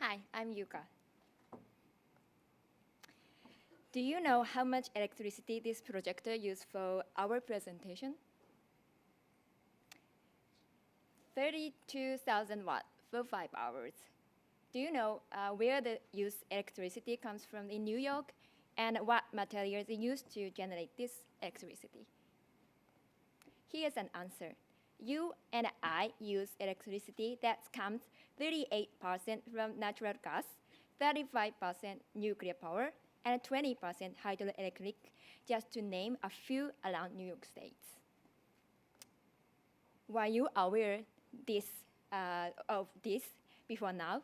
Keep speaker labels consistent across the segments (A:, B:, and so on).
A: Hi, I'm Yuka. Do you know how much electricity this projector used for our presentation? 32,000 watt for 5 hours. Do you know where the used electricity comes from in New York and what materials are used to generate this electricity? Here's an answer. You and I use electricity that comes 38% from natural gas, 35% nuclear power, and 20% hydroelectric, just to name a few around New York State. Were you aware of this before now?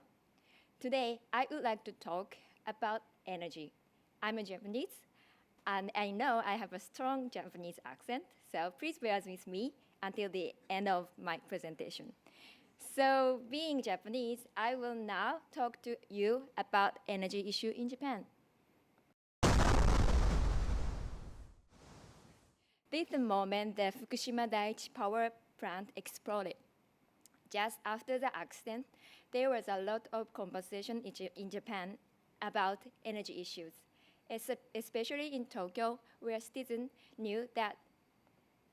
A: Today, I would like to talk about energy. I'm a Japanese, and I know I have a strong Japanese accent, so please bear with me until the end of my presentation. So, being Japanese, I will now talk to you about energy issue in Japan. This is the moment the Fukushima Daiichi power plant exploded. Just after the accident, there was a lot of conversation in Japan about energy issues, especially in Tokyo, where citizens knew that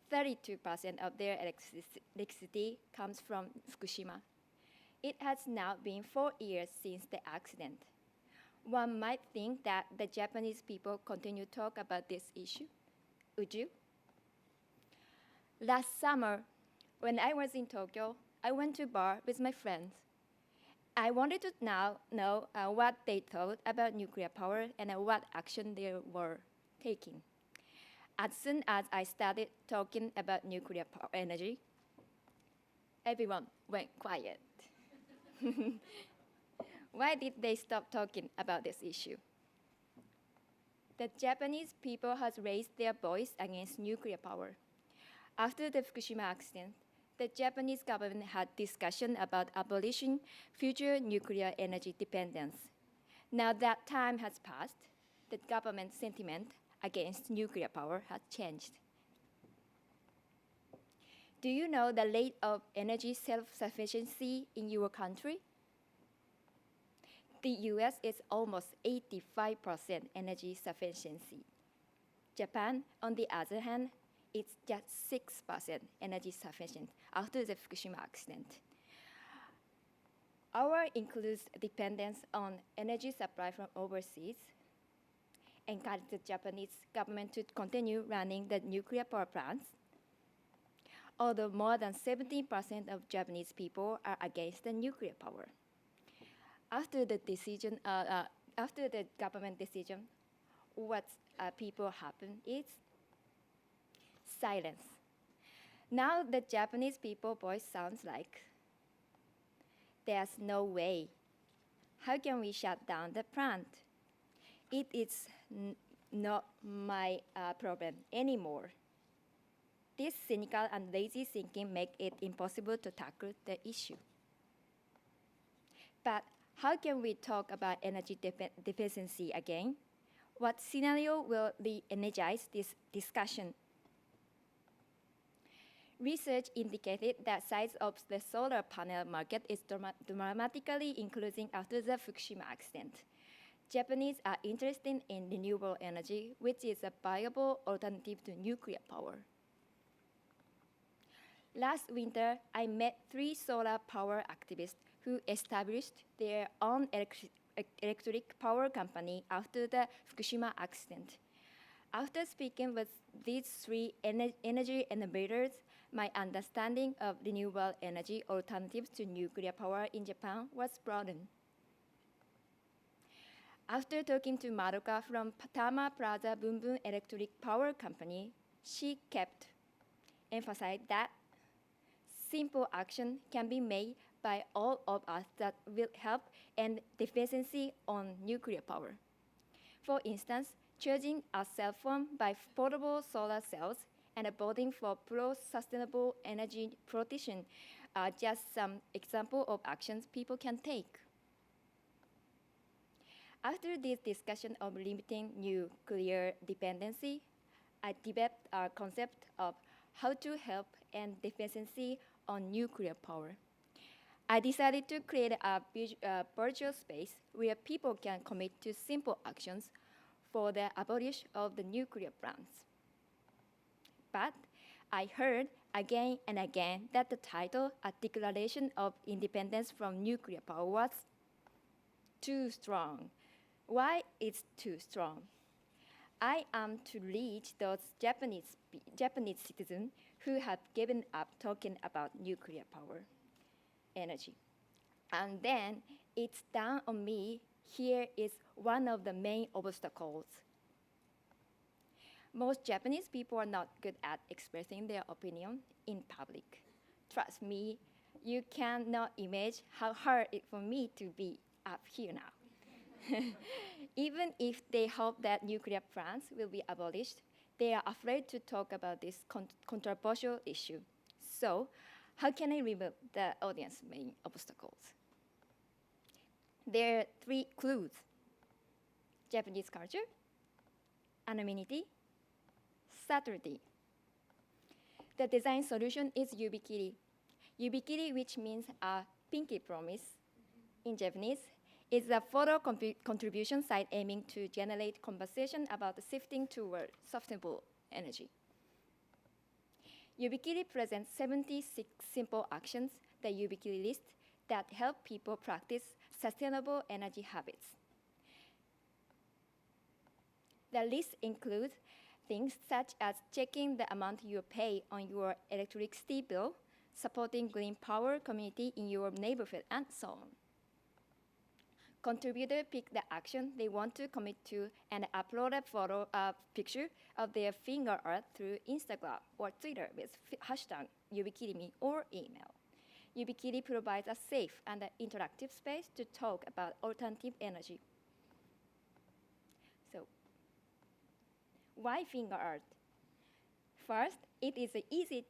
A: 32% of their electricity comes from Fukushima. It has now been 4 years since the accident. One might think that the Japanese people continue to talk about this issue. Would you? Last summer, when I was in Tokyo, I went to a bar with my friends. I wanted to now know what they thought about nuclear power and what action they were taking. As soon as I started talking about nuclear power energy, everyone went quiet. Why did they stop talking about this issue? The Japanese people has raised their voice against nuclear power. After the Fukushima accident, the Japanese government had discussion about abolishing future nuclear energy dependence. Now that time has passed, the government sentiment against nuclear power has changed. Do you know the rate of energy self-sufficiency in your country? The US is almost 85% energy sufficiency. Japan, on the other hand, it's just 6% energy sufficient after the Fukushima accident. Our includes dependence on energy supply from overseas, encourage the Japanese government to continue running the nuclear power plants, although more than 70% of Japanese people are against the nuclear power. After the government decision, what people happen is silence. Now the Japanese people's voice sounds like, there's no way. How can we shut down the plant? It is not my problem anymore. This cynical and lazy thinking make it impossible to tackle the issue. But how can we talk about energy deficiency again? What scenario will re-energize this discussion? Research indicated that size of the solar panel market is dramatically increasing after the Fukushima accident. Japanese are interested in renewable energy, which is a viable alternative to nuclear power. Last winter, I met 3 solar power activists who established their own electric power company after the Fukushima accident. After speaking with these 3 energy innovators, my understanding of renewable energy alternatives to nuclear power in Japan was broadened. After talking to Madoka from Tama Plaza Bunbun Electric Power Company, she kept emphasizing that simple action can be made by all of us that will help end deficiency on nuclear power. For instance, charging a cell phone by portable solar cells and voting for pro-sustainable energy protection are just some examples of actions people can take. After this discussion of limiting nuclear dependency, I developed a concept of how to help end deficiency on nuclear power. I decided to create a virtual space where people can commit to simple actions for the abolition of the nuclear plants. But I heard again and again that the title, A Declaration of Independence from Nuclear Power, was too strong. Why it's too strong? I am to reach those Japanese citizens who have given up talking about nuclear power, energy. And then it's down on me. Here is one of the main obstacles. Most Japanese people are not good at expressing their opinion in public. Trust me, you cannot imagine how hard it for me to be up here now. Even if they hope that nuclear plants will be abolished, they are afraid to talk about this controversial issue. So, how can I remove the audience's main obstacles? There are 3 clues: Japanese culture, anonymity, subtlety. The design solution is YUBIKIRI. YUBIKIRI, which means a pinky promise in Japanese, is a photo contribution site aiming to generate conversation about shifting toward sustainable energy. YUBIKIRI presents 76 simple actions, the YUBIKIRI list, that help people practice sustainable energy habits. The list includes things such as checking the amount you pay on your electricity bill, supporting green power community in your neighborhood, and so on. Contributors pick the action they want to commit to and upload a picture of their finger art through Instagram or Twitter with hashtag YUBIKIRIME or email. YUBIKIRI provides a safe and interactive space to talk about alternative energy. So, why finger art? First, it is easy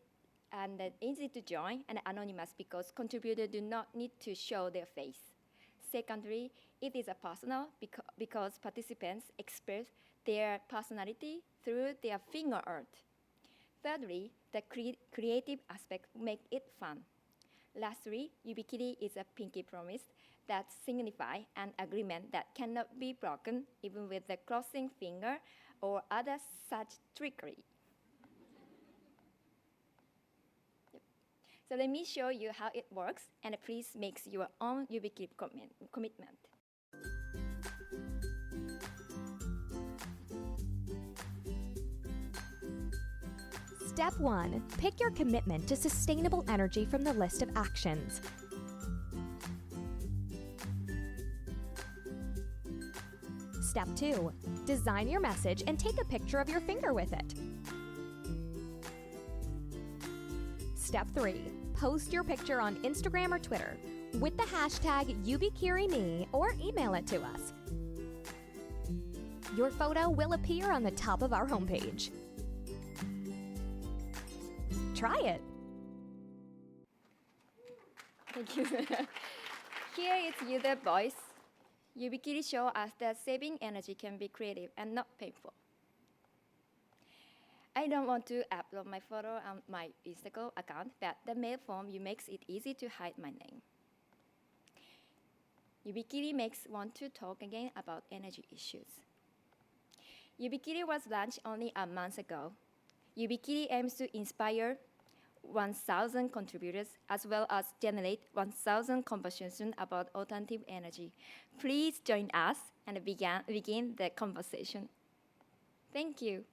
A: to join and anonymous because contributors do not need to show their face. Secondly, it is personal because participants express their personality through their finger art. Thirdly, the creative aspect makes it fun. Lastly, YUBIKIRI is a pinky promise that signifies an agreement that cannot be broken even with the crossing finger or other such trickery. So let me show you how it works, and please make your own YUBIKIRI commitment.
B: Step 1. Pick your commitment to sustainable energy from the list of actions. Step 2. Design your message and take a picture of your finger with it. Step 3. Post your picture on Instagram or Twitter with the hashtag YUBIKIRINI or email it to us. Your photo will appear on the top of our homepage. Try it.
A: Thank you. Here is user voice. YUBIKIRI shows us that saving energy can be creative and not painful. I don't want to upload my photo on my Instagram account, but the mail form makes it easy to hide my name. YUBIKIRI makes want to talk again about energy issues. YUBIKIRI was launched only a month ago. YUBIKIRI aims to inspire 1,000 contributors as well as generate 1,000 conversations about alternative energy. Please join us and begin the conversation. Thank you.